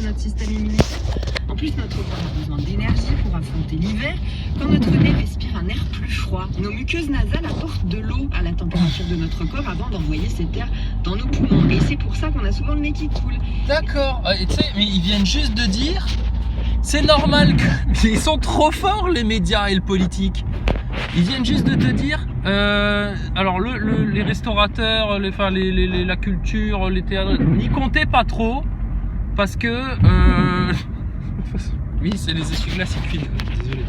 notre système immunitaire. En plus, notre corps a besoin d'énergie pour affronter l'hiver. Quand notre nez respire un air plus froid, nos muqueuses nasales apportent de l'eau à la température de notre corps avant d'envoyer cet air dans nos poumons. Et c'est pour ça qu'on a souvent le nez qui coule. D'accord. Et tu sais, mais ils viennent juste de dire, c'est normal que... Ils sont trop forts, les médias et le politique. Ils viennent juste de te dire, alors les restaurateurs, la culture, les théâtres, n'y comptez pas trop, parce que... oui, c'est les essuie-glaces qui filent, désolé.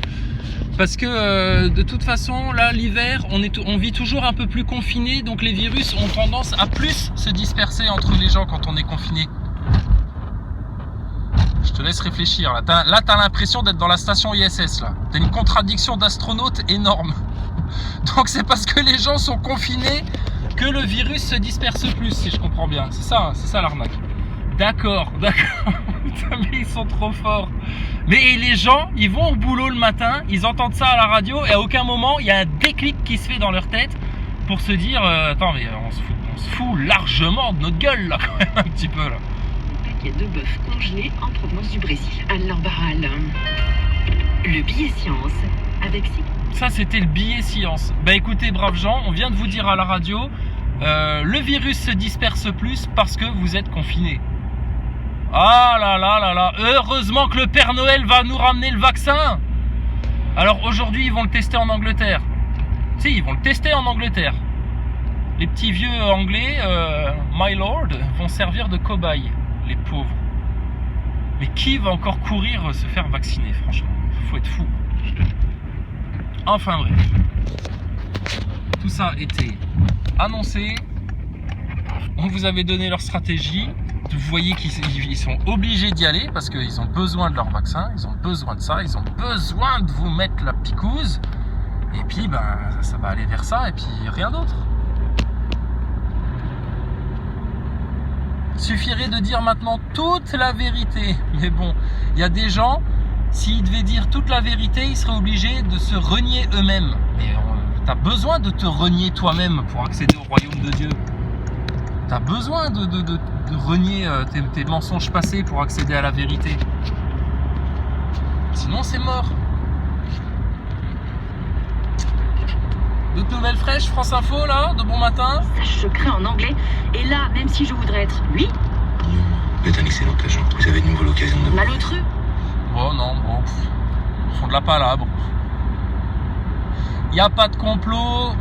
Parce que de toute façon, là, l'hiver, on vit toujours un peu plus confiné, donc les virus ont tendance à plus se disperser entre les gens quand on est confiné. Je te laisse réfléchir. Là, t'as l'impression d'être dans la station ISS. Là, t'as une contradiction d'astronaute énorme. Donc c'est parce que les gens sont confinés que le virus se disperse plus, si je comprends bien. C'est ça l'arnaque. D'accord. Putain, mais ils sont trop forts. Mais les gens, ils vont au boulot le matin, ils entendent ça à la radio et à aucun moment il y a un déclic qui se fait dans leur tête pour se dire attends, mais on se fout largement de notre gueule là quand même un petit peu là. De bœuf congelé en provenance du Brésil. Anne-Laure Barral. Le billet science avec ça, c'était le billet science. Bah écoutez, braves gens, on vient de vous dire à la radio, le virus se disperse plus parce que vous êtes confinés. Ah là. Heureusement que le Père Noël va nous ramener le vaccin. Alors aujourd'hui, ils vont le tester en Angleterre. Si, ils vont le tester en Angleterre. Les petits vieux anglais, my lord, vont servir de cobayes. Les pauvres. Mais qui va encore courir se faire vacciner, franchement? Faut être fou. Enfin bref. Tout ça était annoncé. On vous avait donné leur stratégie. Vous voyez qu'ils sont obligés d'y aller parce qu'ils ont besoin de leur vaccin. Ils ont besoin de ça. Ils ont besoin de vous mettre la picouse. Et puis, ça va aller vers ça. Et puis, rien d'autre. Il suffirait de dire maintenant toute la vérité. Mais bon, il y a des gens, s'ils devaient dire toute la vérité, ils seraient obligés de se renier eux-mêmes. Mais t'as besoin de te renier toi-même pour accéder au royaume de Dieu. T'as besoin de renier tes mensonges passés pour accéder à la vérité. Sinon, c'est mort. D'autres nouvelles fraîches, France Info, là, de bon matin. Je crains en anglais. Et là, même si je voudrais être lui... Vous êtes un excellent agent. Vous avez de nouveau l'occasion de... Malotru. Oh non, bon. Ils font de la palabre. Il n'y a pas de complot.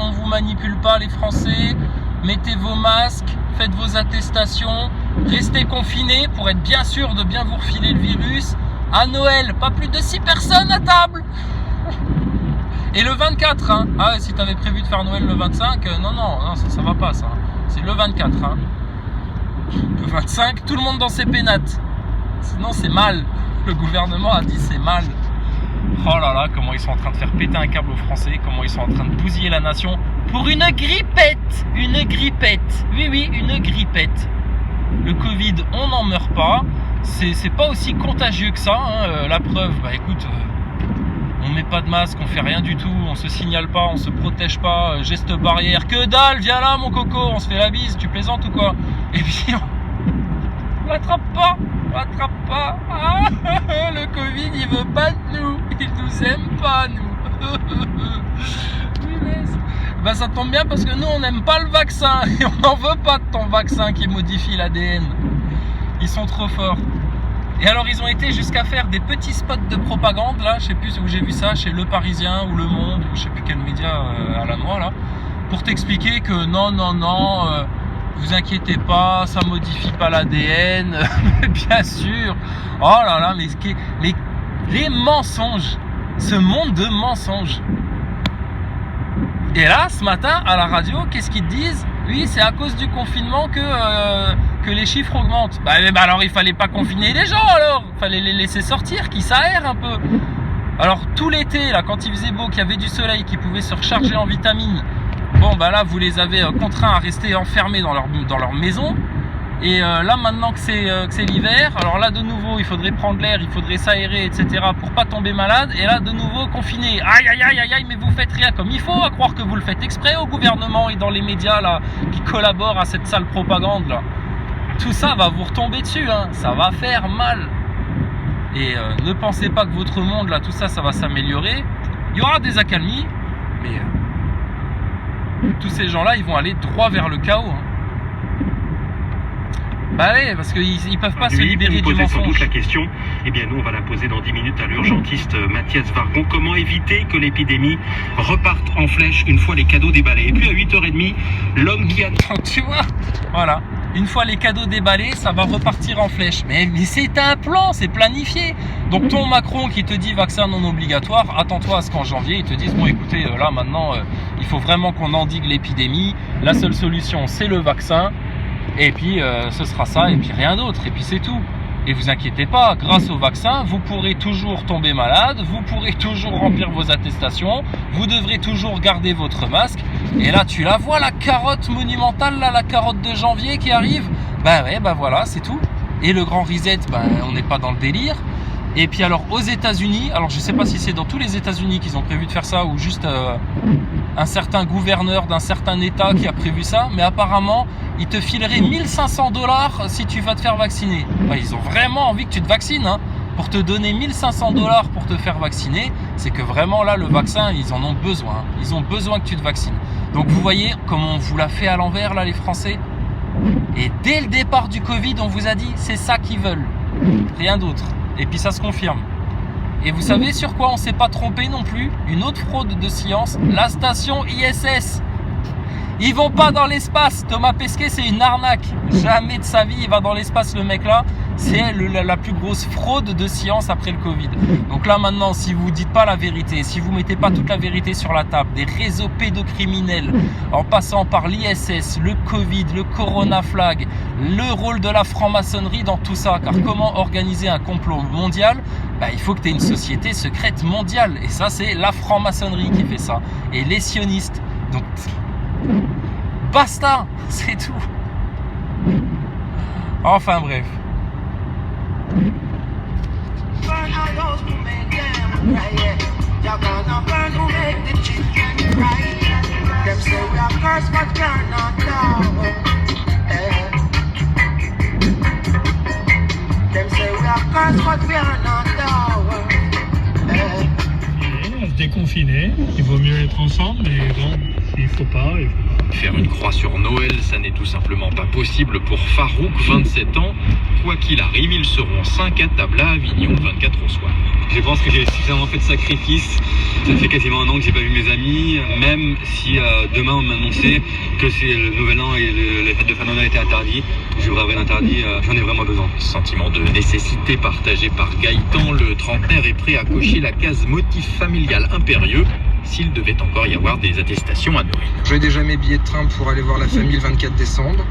On vous manipule pas, les Français. Mettez vos masques. Faites vos attestations. Restez confinés pour être bien sûr de bien vous refiler le virus. À Noël, pas plus de 6 personnes à table. Et le 24, hein. Ah, si t'avais prévu de faire Noël le 25, non, ça va pas, ça. C'est le 24, hein. Le 25, tout le monde dans ses pénates. Sinon, c'est mal. Le gouvernement a dit c'est mal. Oh là là, comment ils sont en train de faire péter un câble aux Français, comment ils sont en train de bousiller la nation pour une grippette. Une grippette. Oui, une grippette. Le Covid, on n'en meurt pas. C'est pas aussi contagieux que ça, hein. La preuve, écoute... On met pas de masque, on fait rien du tout, on se signale pas, on se protège pas, geste barrière, que dalle, viens là mon coco, on se fait la bise, tu plaisantes ou quoi? Et puis on l'attrape pas. Ah, le Covid il veut pas de nous, il nous aime pas nous. Ça tombe bien parce que nous on n'aime pas le vaccin et on n'en veut pas de ton vaccin qui modifie l'ADN. Ils sont trop forts. Et alors ils ont été jusqu'à faire des petits spots de propagande là, je sais plus où j'ai vu ça, chez Le Parisien ou Le Monde ou je sais plus quel média à la noix là, pour t'expliquer que non, vous inquiétez pas, ça modifie pas l'ADN, bien sûr. Oh là là, mais les mensonges, ce monde de mensonges. Et là, ce matin à la radio, qu'est-ce qu'ils te disent? Oui, c'est à cause du confinement que les chiffres augmentent. Alors il fallait pas confiner les gens alors. Il fallait les laisser sortir, qu'ils s'aèrent un peu. Alors tout l'été, là, quand il faisait beau, qu'il y avait du soleil, qu'ils pouvaient se recharger en vitamines, là vous les avez contraints à rester enfermés dans leur maison. Et là maintenant que c'est l'hiver, alors là de nouveau il faudrait prendre l'air, il faudrait s'aérer, etc. pour pas tomber malade. Et là de nouveau confiné. Aïe, mais vous faites rien comme il faut, à croire que vous le faites exprès au gouvernement et dans les médias là qui collaborent à cette sale propagande là. tout ça va vous retomber dessus, hein. Ça va faire mal. Et ne pensez pas que votre monde, là, tout ça, ça va s'améliorer. Il y aura des accalmies, mais tous ces gens-là, ils vont aller droit vers le chaos, hein. Bah oui, parce qu'ils peuvent pas se libérer du mensonge. Sans doute la question, eh bien nous on va la poser dans 10 minutes à l'urgentiste Mathias Vargon. Comment éviter que l'épidémie reparte en flèche une fois les cadeaux déballés? Et puis à 8h30, l'homme qui a... Tu vois, voilà. Une fois les cadeaux déballés, ça va repartir en flèche. Mais c'est un plan, c'est planifié. Donc ton Macron qui te dit vaccin non obligatoire, attends-toi à ce qu'en janvier, ils te disent, bon écoutez, là maintenant, il faut vraiment qu'on endigue l'épidémie. La seule solution, c'est le vaccin. Et puis ce sera ça et puis rien d'autre et puis c'est tout. Et vous inquiétez pas, grâce au vaccin, vous pourrez toujours tomber malade, vous pourrez toujours remplir vos attestations, vous devrez toujours garder votre masque. Et là tu la vois, la carotte monumentale, là, la carotte de janvier qui arrive. Bah ouais, bah voilà, c'est tout. Et le grand reset, bah, on n'est pas dans le délire. Et puis alors aux États-Unis, alors je sais pas si c'est dans tous les États-Unis qu'ils ont prévu de faire ça ou juste un certain gouverneur d'un certain État qui a prévu ça, mais apparemment ils te fileraient 1500 $ si tu vas te faire vacciner. Bah, ils ont vraiment envie que tu te vaccines, hein. Pour te donner 1500 $ pour te faire vacciner, c'est que vraiment là le vaccin ils en ont besoin, hein. Ils ont besoin que tu te vaccines. Donc vous voyez comment on vous l'a fait à l'envers là les Français. Et dès le départ du Covid on vous a dit c'est ça qu'ils veulent, rien d'autre. Et puis ça se confirme. Et vous savez sur quoi on s'est pas trompé non plus? Une autre fraude de science, la station ISS. Ils vont pas dans l'espace. Thomas Pesquet, c'est une arnaque. Jamais de sa vie il va dans l'espace le mec là. C'est la plus grosse fraude de science après le Covid. Donc là maintenant, si vous dites pas la vérité, si vous mettez pas toute la vérité sur la table, des réseaux pédocriminels, en passant par l'ISS, le Covid, le Corona Flag, le rôle de la franc-maçonnerie dans tout ça, car comment organiser un complot mondial? Bah, il faut que tu aies une société secrète mondiale. Et ça, c'est la franc-maçonnerie qui fait ça. Et les sionistes. Donc, basta, c'est tout. Enfin bref. On se déconfiner, il vaut mieux être ensemble, mais bon, il faut pas. Faire une croix sur Noël, ça n'est tout simplement pas possible pour Farouk, 27 ans. Quoi qu'il arrive, ils seront 5 à table à Avignon, 24 au soir. Je pense que j'ai suffisamment fait de sacrifices. Ça fait quasiment un an que j'ai pas vu mes amis. Même si demain on m'annonçait que c'est le nouvel an et les fêtes de fin d'année étaient interdits, je rêverais d'interdit, j'en ai vraiment besoin. Sentiment de nécessité partagé par Gaëtan, le trentenaire est prêt à cocher la case motif familial impérieux s'il devait encore y avoir des attestations à Noël. J'ai déjà mes billets de train pour aller voir la famille le 24 décembre.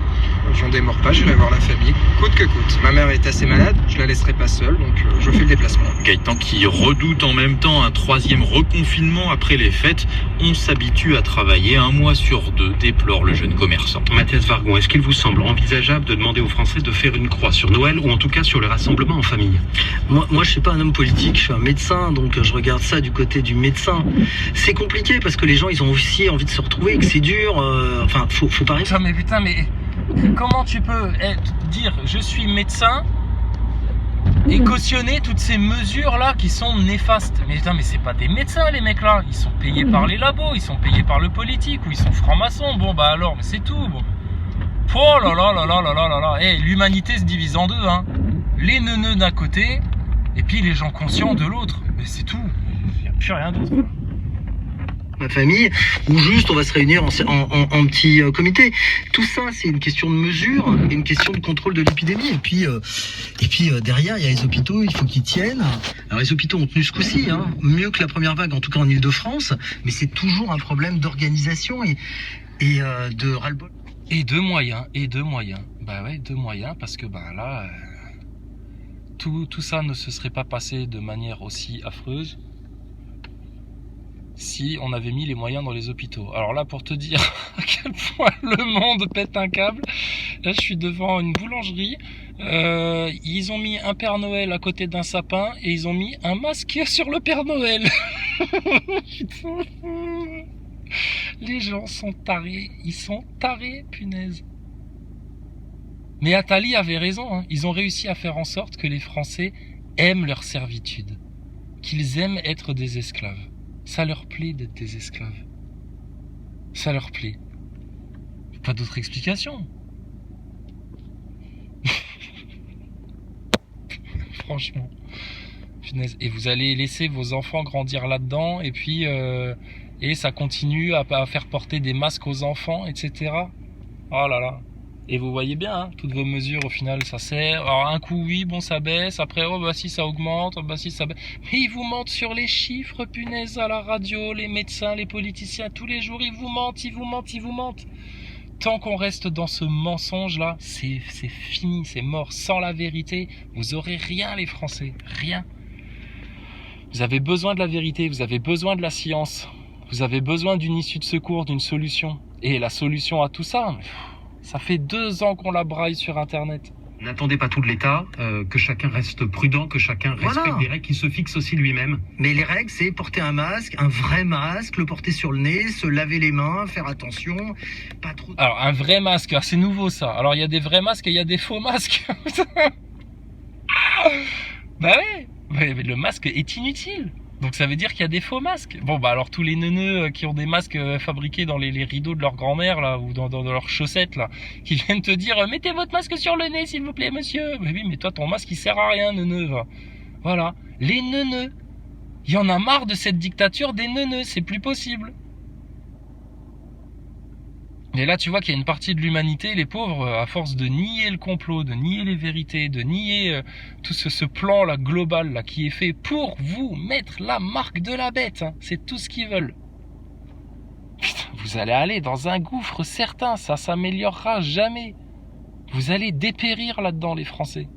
J'en démords pas, j'irai voir la famille, coûte que coûte. Ma mère est assez malade, je la laisserai pas seule, donc je fais le déplacement. Gaëtan qui redoute en même temps un troisième reconfinement après les fêtes. On s'habitue à travailler 1 mois sur 2, déplore le jeune commerçant. Mathias Vargon, est-ce qu'il vous semble envisageable de demander aux Français de faire une croix sur Noël ou en tout cas sur le rassemblement en famille? Moi je suis pas un homme politique, je suis un médecin, donc je regarde ça du côté du médecin. C'est compliqué parce que les gens ils ont aussi envie de se retrouver et que c'est dur, enfin faut pas... Ah mais putain, mais comment tu peux dire je suis médecin et cautionner toutes ces mesures là qui sont néfastes? Mais putain, mais c'est pas des médecins les mecs là, ils sont payés par les labos, ils sont payés par le politique ou ils sont francs-maçons. Bon bah alors, mais c'est tout. Bon. Oh là là là là là là là là. Hey, l'humanité se divise en deux, hein. Les neuneux d'un côté et puis les gens conscients de l'autre. Mais c'est tout, il n'y a plus rien d'autre. Ma famille, ou juste on va se réunir en petit comité. Tout ça, c'est une question de mesure et une question de contrôle de l'épidémie. Et puis derrière, il y a les hôpitaux, il faut qu'ils tiennent. Alors les hôpitaux ont tenu ce coup-ci, hein, mieux que la première vague, en tout cas en Ile-de-France, mais c'est toujours un problème d'organisation et de ras-le-bol. Et de moyens. Bah ouais, de moyens, parce que bah là, tout ça ne se serait pas passé de manière aussi affreuse si on avait mis les moyens dans les hôpitaux. Alors là, pour te dire à quel point le monde pète un câble, là je suis devant une boulangerie, ils ont mis un Père Noël à côté d'un sapin et ils ont mis un masque sur le Père Noël. Les gens sont tarés, ils sont tarés, punaise. Mais Attali avait raison, hein. Ils ont réussi à faire en sorte que les Français aiment leur servitude, qu'ils aiment être des esclaves. Ça leur plaît d'être des esclaves. Ça leur plaît. Pas d'autre explication. Franchement. Punaise. Et vous allez laisser vos enfants grandir là-dedans, et puis et ça continue à faire porter des masques aux enfants, etc. Oh là là. Et vous voyez bien, hein, toutes vos mesures, au final, ça sert. Alors, un coup, oui, bon, ça baisse. Après, oh, bah si, ça augmente. Oh, bah si, ça baisse. Mais ils vous mentent sur les chiffres, punaise, à la radio, les médecins, les politiciens, tous les jours, ils vous mentent, ils vous mentent, ils vous mentent. Tant qu'on reste dans ce mensonge-là, c'est fini, c'est mort. Sans la vérité, vous aurez rien, les Français. Rien. Vous avez besoin de la vérité, vous avez besoin de la science. Vous avez besoin d'une issue de secours, d'une solution. Et la solution à tout ça... Ça fait 2 ans qu'on la braille sur Internet. N'attendez pas tout de l'État, que chacun reste prudent, que chacun respecte des règles qu'il se fixe aussi lui-même. Mais les règles, c'est porter un masque, un vrai masque, le porter sur le nez, se laver les mains, faire attention, pas trop... Alors, un vrai masque, c'est nouveau ça. Alors, il y a des vrais masques et il y a des faux masques. Bah ouais, mais le masque est inutile. Donc ça veut dire qu'il y a des faux masques. Bon bah alors tous les neuneux qui ont des masques fabriqués dans les rideaux de leur grand-mère là, ou dans leurs chaussettes là, qui viennent te dire mettez votre masque sur le nez s'il vous plaît monsieur. Mais oui, mais toi ton masque il sert à rien neuneux. Va. Voilà, les neuneux. Il y en a marre de cette dictature des neuneux, c'est plus possible. Et là, tu vois qu'il y a une partie de l'humanité, les pauvres, à force de nier le complot, de nier les vérités, de nier tout ce plan-là global là qui est fait pour vous mettre la marque de la bête. Hein. C'est tout ce qu'ils veulent. Putain, vous allez aller dans un gouffre certain, ça s'améliorera jamais. Vous allez dépérir là-dedans, les Français.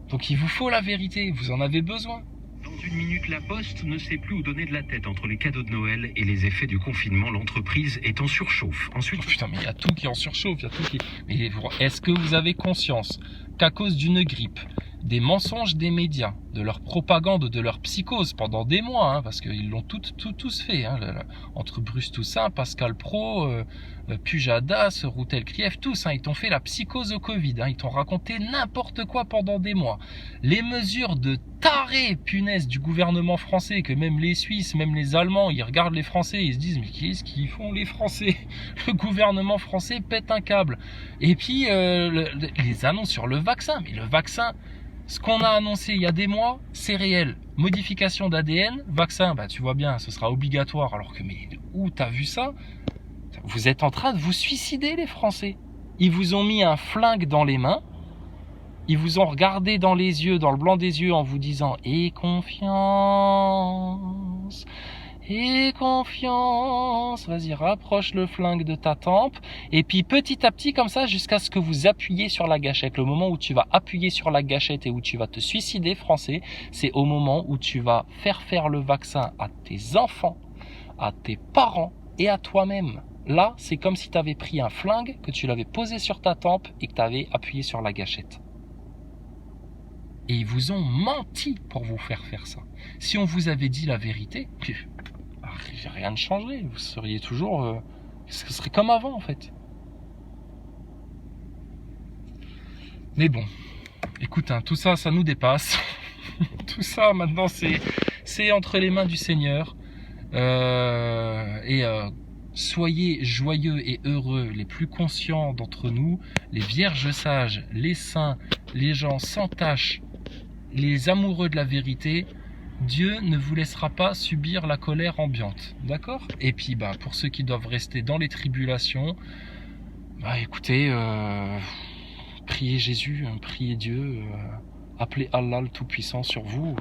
Donc il vous faut la vérité, vous en avez besoin. Dans 1 minute, la Poste ne sait plus où donner de la tête entre les cadeaux de Noël et les effets du confinement. L'entreprise est en surchauffe. Ensuite, oh putain, mais il y a tout qui est en surchauffe, il y a tout qui... Mais est-ce que vous avez conscience qu'à cause d'une grippe, des mensonges des médias, de leur propagande, de leur psychose pendant des mois, hein, parce qu'ils l'ont tous fait, hein, entre Bruce Toussaint, Pascal Praud, Pujadas, Routel Krief, tous, hein, ils t'ont fait la psychose au Covid, hein, ils t'ont raconté n'importe quoi pendant des mois. Les mesures de tarés, punaise, du gouvernement français, que même les Suisses, même les Allemands, ils regardent les Français et ils se disent mais qu'est-ce qu'ils font les Français? Le gouvernement français pète un câble. Et puis les annonces sur le vaccin, mais le vaccin, ce qu'on a annoncé il y a des mois, c'est réel. Modification d'ADN, vaccin, bah tu vois bien, ce sera obligatoire. Alors que mais où t'as vu ça? Vous êtes en train de vous suicider les Français. Ils vous ont mis un flingue dans les mains. Ils vous ont regardé dans les yeux, dans le blanc des yeux, en vous disant « Aie confiance, aie confiance ». Vas-y, rapproche le flingue de ta tempe. Et puis petit à petit, comme ça, jusqu'à ce que vous appuyez sur la gâchette. Le moment où tu vas appuyer sur la gâchette et où tu vas te suicider, Français, c'est au moment où tu vas faire le vaccin à tes enfants, à tes parents et à toi-même. Là, c'est comme si tu avais pris un flingue, que tu l'avais posé sur ta tempe et que tu avais appuyé sur la gâchette. Et ils vous ont menti pour vous faire ça. Si on vous avait dit la vérité, rien ne changerait. Vous seriez toujours... ce serait comme avant, en fait. Mais bon, écoute, hein, tout ça, ça nous dépasse. Tout ça, maintenant, c'est entre les mains du Seigneur. Soyez joyeux et heureux, les plus conscients d'entre nous, les vierges sages, les saints, les gens sans tache, les amoureux de la vérité. Dieu ne vous laissera pas subir la colère ambiante, d'accord? Et puis bah, pour ceux qui doivent rester dans les tribulations, bah, écoutez, priez Jésus, priez Dieu, appelez Allah le Tout-Puissant sur vous.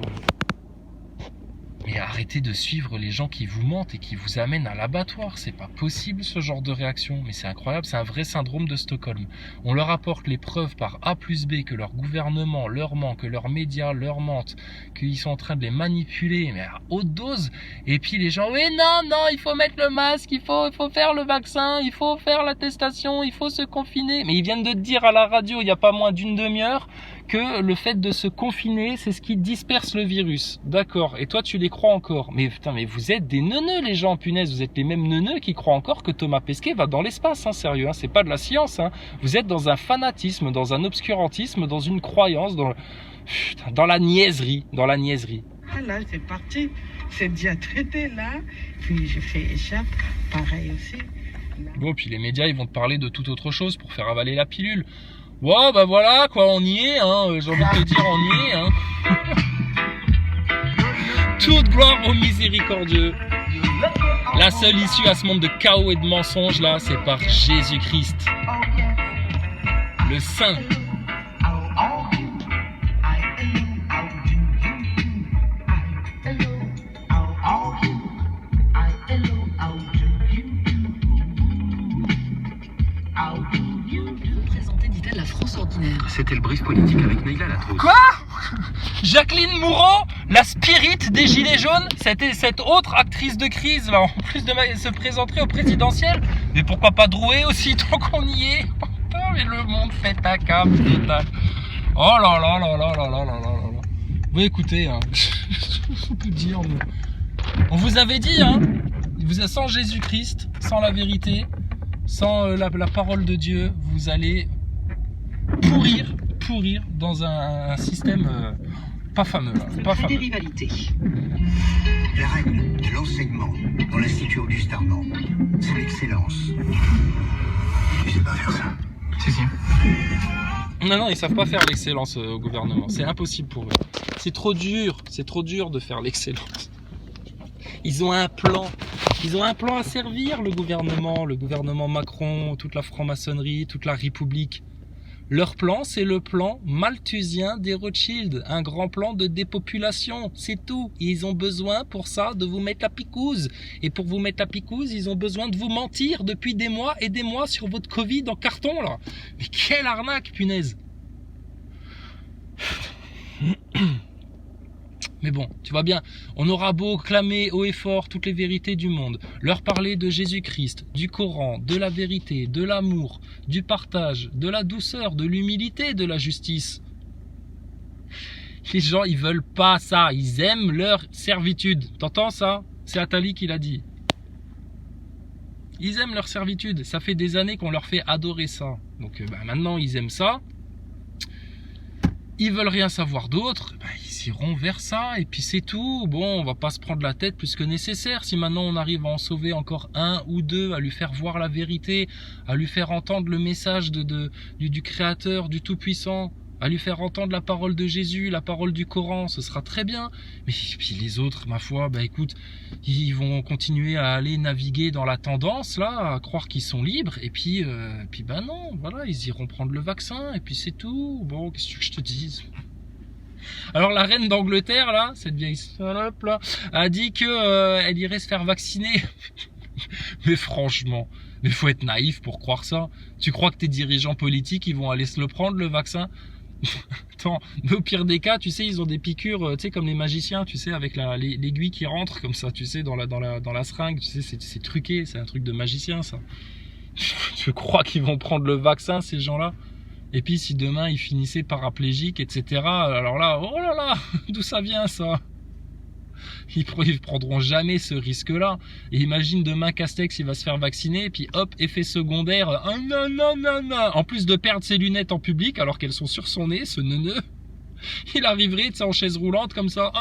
Mais arrêtez de suivre les gens qui vous mentent et qui vous amènent à l'abattoir. C'est pas possible ce genre de réaction. Mais c'est incroyable, c'est un vrai syndrome de Stockholm. On leur apporte les preuves par A plus B que leur gouvernement leur ment, que leurs médias leur mentent, qu'ils sont en train de les manipuler, mais à haute dose. Et puis les gens, oui, non, il faut mettre le masque, il faut faire le vaccin, il faut faire l'attestation, il faut se confiner. Mais ils viennent de te dire à la radio, il n'y a pas moins d'une demi-heure, que le fait de se confiner, c'est ce qui disperse le virus. D'accord. Et toi, tu les crois encore. Mais putain, mais vous êtes des neuneux, les gens, punaise. Vous êtes les mêmes neuneux qui croient encore que Thomas Pesquet va dans l'espace, hein, sérieux. Hein. C'est pas de la science. Hein. Vous êtes dans un fanatisme, dans un obscurantisme, dans une croyance, dans la niaiserie. Dans la niaiserie. Ah là, c'est parti. C'est déjà traité, là. Puis j'ai fait échappe, pareil aussi. Là. Bon, puis les médias, ils vont te parler de toute autre chose pour faire avaler la pilule. Ouais, bah voilà, quoi, on y est, hein. J'ai envie de te dire, on y est, hein. Toute gloire au miséricordieux. La seule issue à ce monde de chaos et de mensonges, là, c'est par Jésus-Christ. Le Saint. C'était le brief politique avec Neila, la trousse. Quoi? Jacqueline Moureau, la spirit des Gilets jaunes, c'était cette autre actrice de crise, là, en plus de se présenterait au présidentiel. Mais pourquoi pas Drouet aussi, tant qu'on y est? Putain, mais le monde fait un câble total. Oh là là là là là là là là là. Vous écoutez, hein, je peux dire, on vous avait dit, hein, sans Jésus-Christ, sans la vérité, sans la parole de Dieu, vous allez pourrir dans un système pas fameux. Là, pas fameux. Des rivalités. La règle de l'enseignement dans l'Institut Auguste Armand, c'est l'excellence. Tu sais pas faire ça. Si, si. Non, ils savent pas faire l'excellence au gouvernement. C'est impossible pour eux. C'est trop dur de faire l'excellence. Ils ont un plan. Ils ont un plan à servir, le gouvernement Macron, toute la franc-maçonnerie, toute la République. Leur plan, c'est le plan malthusien des Rothschild, un grand plan de dépopulation, c'est tout. Et ils ont besoin pour ça de vous mettre la picouse. Et pour vous mettre la picouse, ils ont besoin de vous mentir depuis des mois et des mois sur votre Covid en carton, là. Mais quelle arnaque, punaise. Mais bon, tu vois bien, on aura beau clamer haut et fort toutes les vérités du monde, leur parler de Jésus-Christ, du Coran, de la vérité, de l'amour, du partage, de la douceur, de l'humilité, de la justice. Les gens, ils veulent pas ça, ils aiment leur servitude. T'entends ça? C'est Attali qui l'a dit. Ils aiment leur servitude, ça fait des années qu'on leur fait adorer ça. Donc maintenant, ils aiment ça. Ils veulent rien savoir d'autre, ils iront vers ça et puis c'est tout. Bon, on va pas se prendre la tête plus que nécessaire. Si maintenant on arrive à en sauver encore un ou deux, à lui faire voir la vérité, à lui faire entendre le message du Créateur, du Tout-Puissant, à lui faire entendre la parole de Jésus, la parole du Coran, ce sera très bien. Mais puis les autres, ma foi, écoute, ils vont continuer à aller naviguer dans la tendance, là, à croire qu'ils sont libres, et puis non, voilà, ils iront prendre le vaccin, et puis c'est tout. Bon, qu'est-ce que je te dise? Alors la reine d'Angleterre, là, cette vieille salope, là, a dit que elle irait se faire vacciner. Mais franchement, mais faut être naïf pour croire ça. Tu crois que tes dirigeants politiques, ils vont aller se le prendre, le vaccin? Attends, mais au pire des cas, tu sais, ils ont des piqûres, tu sais, comme les magiciens, tu sais, avec l'aiguille qui rentre comme ça, tu sais, dans la seringue, tu sais, c'est truqué, c'est un truc de magicien, ça. Tu crois qu'ils vont prendre le vaccin, ces gens-là? Et puis, si demain, ils finissaient paraplégiques, etc., alors là, oh là là, d'où ça vient, ça? Ils prendront jamais ce risque-là. Et imagine demain Castex, il va se faire vacciner, et puis hop, effet secondaire, en plus de perdre ses lunettes en public, alors qu'elles sont sur son nez, ce neuneu, il arriverait, tu sais, en chaise roulante, comme ça,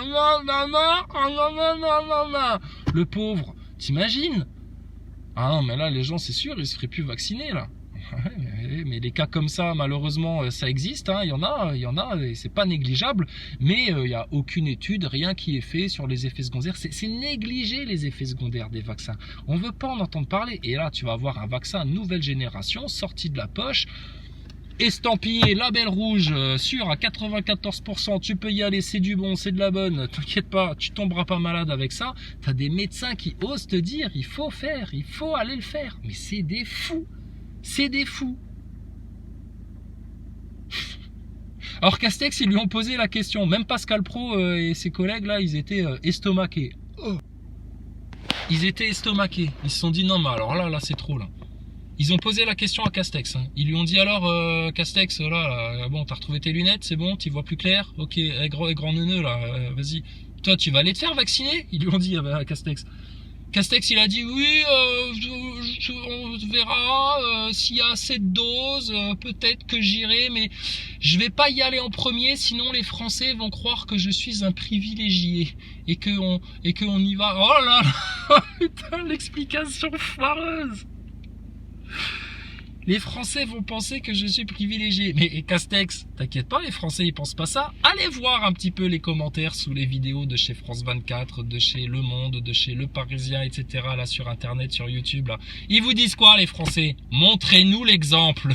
le pauvre, t'imagines? Ah non, mais là, les gens, c'est sûr, ils se feraient plus vacciner, là. Mais les cas comme ça, malheureusement, ça existe, hein, il y en a, et c'est pas négligeable, mais il n'y a aucune étude, rien qui est fait sur les effets secondaires. C'est négligé, les effets secondaires des vaccins. On veut pas en entendre parler. Et là, tu vas avoir un vaccin nouvelle génération, sorti de la poche, estampillé, label rouge, sûr à 94%, tu peux y aller, c'est du bon, c'est de la bonne, t'inquiète pas, tu tomberas pas malade avec ça. T'as des médecins qui osent te dire, il faut faire, il faut aller le faire. Mais c'est des fous. C'est des fous. Alors Castex, ils lui ont posé la question. Même Pascal Praud et ses collègues, là, ils étaient estomaqués. Oh. Ils étaient estomaqués. Ils se sont dit, non, mais alors là, c'est trop, là. Ils ont posé la question à Castex. Hein. Ils lui ont dit alors, Castex, là, bon, t'as retrouvé tes lunettes, c'est bon, t'y vois plus clair. Ok, grand neuneu, là, vas-y. Toi, tu vas aller te faire vacciner? Ils lui ont dit à Castex. Castex, il a dit oui, on verra s'il y a assez de doses, peut-être que j'irai, mais je vais pas y aller en premier, sinon les Français vont croire que je suis un privilégié et que on y va. Oh là là, putain, l'explication foireuse. Les Français vont penser que je suis privilégié. Mais Castex, t'inquiète pas, les Français ils pensent pas ça. Allez voir un petit peu les commentaires sous les vidéos de chez France 24, de chez Le Monde, de chez Le Parisien, etc. là sur Internet, sur YouTube. Là. Ils vous disent quoi les Français? Montrez-nous l'exemple.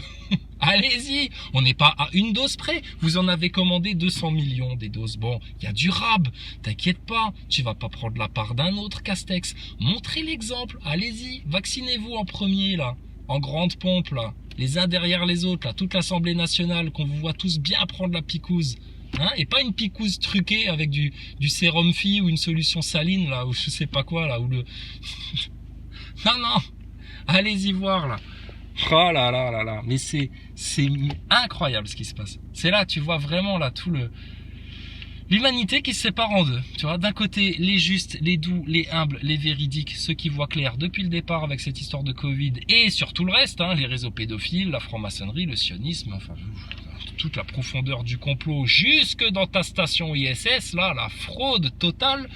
Allez-y, on n'est pas à une dose près. Vous en avez commandé 200 millions des doses. Bon, il y a du rab. T'inquiète pas, tu vas pas prendre la part d'un autre, Castex. Montrez l'exemple. Allez-y, vaccinez-vous en premier là. En grande pompe là, les uns derrière les autres là, toute l'Assemblée nationale, qu'on vous voit tous bien prendre la picouse, hein, et pas une picouse truquée avec du sérum Phi ou une solution saline là, ou je sais pas quoi là, ou le... non, allez-y voir là. Oh là là là là, mais c'est incroyable ce qui se passe. C'est là, tu vois vraiment là tout le... L'humanité qui se sépare en deux, tu vois, d'un côté les justes, les doux, les humbles, les véridiques, ceux qui voient clair depuis le départ avec cette histoire de Covid et sur tout le reste, hein, les réseaux pédophiles, la franc-maçonnerie, le sionisme, enfin toute la profondeur du complot jusque dans ta station ISS, là, la fraude totale.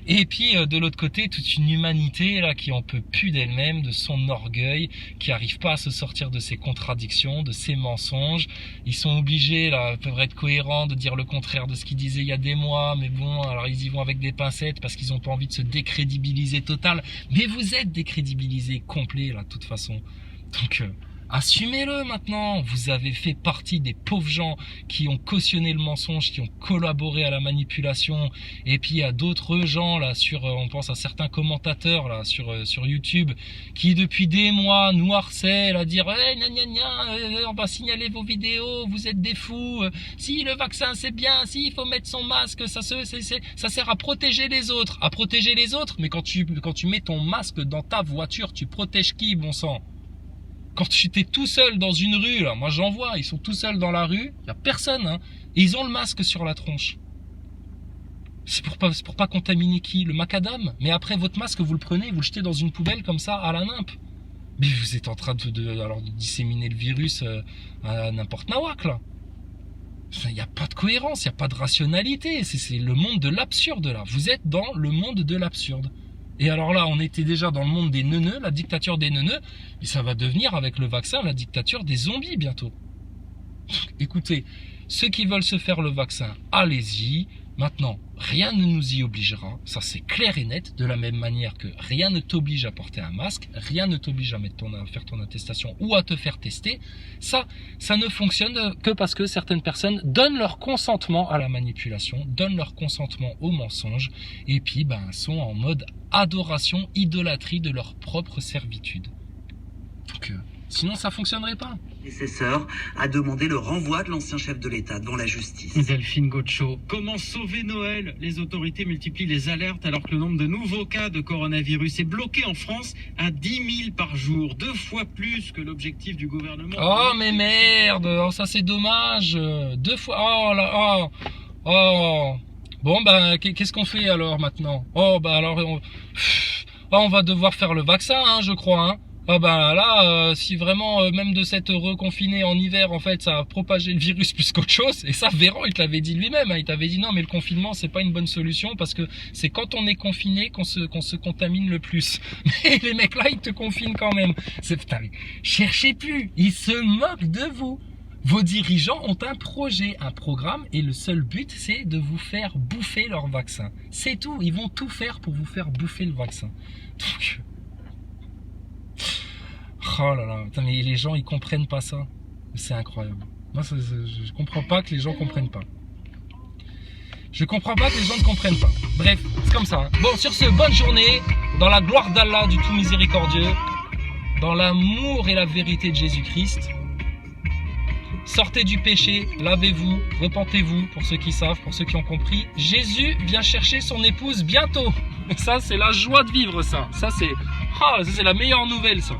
Et puis de l'autre côté, toute une humanité là qui en peut plus d'elle-même, de son orgueil, qui arrive pas à se sortir de ses contradictions, de ses mensonges. Ils sont obligés là, peuvent être cohérents, de dire le contraire de ce qu'ils disaient il y a des mois, mais bon, alors ils y vont avec des pincettes parce qu'ils ont pas envie de se décrédibiliser total. Mais vous êtes décrédibilisés complet là, de toute façon. Donc assumez-le maintenant, vous avez fait partie des pauvres gens qui ont cautionné le mensonge, qui ont collaboré à la manipulation, et puis il y a d'autres gens là on pense à certains commentateurs là sur YouTube qui depuis des mois nous harcèlent à dire on va signaler vos vidéos, vous êtes des fous, si le vaccin c'est bien, si il faut mettre son masque, ça sert à protéger les autres, mais quand tu mets ton masque dans ta voiture, tu protèges qui, bon sang? Quand tu étais tout seul dans une rue, là, moi j'en vois, ils sont tout seuls dans la rue, il n'y a personne, hein, et ils ont le masque sur la tronche. C'est pour pas contaminer qui? Le macadam? Mais après votre masque, vous le prenez, vous le jetez dans une poubelle comme ça, à la nimpe. Mais vous êtes en train de disséminer le virus à n'importe nawak, là. Il n'y a pas de cohérence, il n'y a pas de rationalité, c'est le monde de l'absurde, là. Vous êtes dans le monde de l'absurde. Et alors là, on était déjà dans le monde des neuneux, la dictature des neuneux, et ça va devenir avec le vaccin la dictature des zombies bientôt. Écoutez, ceux qui veulent se faire le vaccin, allez-y. Maintenant, rien ne nous y obligera, ça c'est clair et net, de la même manière que rien ne t'oblige à porter un masque, rien ne t'oblige à faire ton attestation ou à te faire tester. Ça ne fonctionne que parce que certaines personnes donnent leur consentement à la manipulation, donnent leur consentement au mensonge, et puis sont en mode adoration, idolâtrie de leur propre servitude. Donc, sinon ça fonctionnerait pas. Nécessaire à demander le renvoi de l'ancien chef de l'État devant la justice. Delphine Gaucho, comment sauver Noël? Les autorités multiplient les alertes alors que le nombre de nouveaux cas de coronavirus est bloqué en France à 10 000 par jour, 2 fois plus que l'objectif du gouvernement. Oh mais merde, oh, ça c'est dommage, 2 fois, oh là, oh. Bon qu'est-ce qu'on fait alors maintenant? Oh alors on va devoir faire le vaccin, hein, je crois, hein. Ah là, si vraiment même de s'être reconfiné en hiver, en fait, ça a propagé le virus plus qu'autre chose. Et ça, Véran, il te l'avait dit lui-même. Hein, il t'avait dit non, mais le confinement, c'est pas une bonne solution parce que c'est quand on est confiné qu'on se contamine le plus. Mais les mecs là, ils te confinent quand même. Putain, cherchez plus. Ils se moquent de vous. Vos dirigeants ont un projet, un programme, et le seul but, c'est de vous faire bouffer leur vaccin. C'est tout. Ils vont tout faire pour vous faire bouffer le vaccin. Donc... Oh là là, putain, mais les gens ils comprennent pas ça. C'est incroyable. Moi je comprends pas que les gens comprennent pas. Je comprends pas que les gens ne comprennent pas. Bref, c'est comme ça. Hein. Bon, sur ce, bonne journée, dans la gloire d'Allah du tout miséricordieux, dans l'amour et la vérité de Jésus-Christ. Sortez du péché, lavez-vous, repentez-vous pour ceux qui savent, pour ceux qui ont compris. Jésus vient chercher son épouse bientôt. Ça, c'est la joie de vivre ça. Ça, c'est la meilleure nouvelle ça.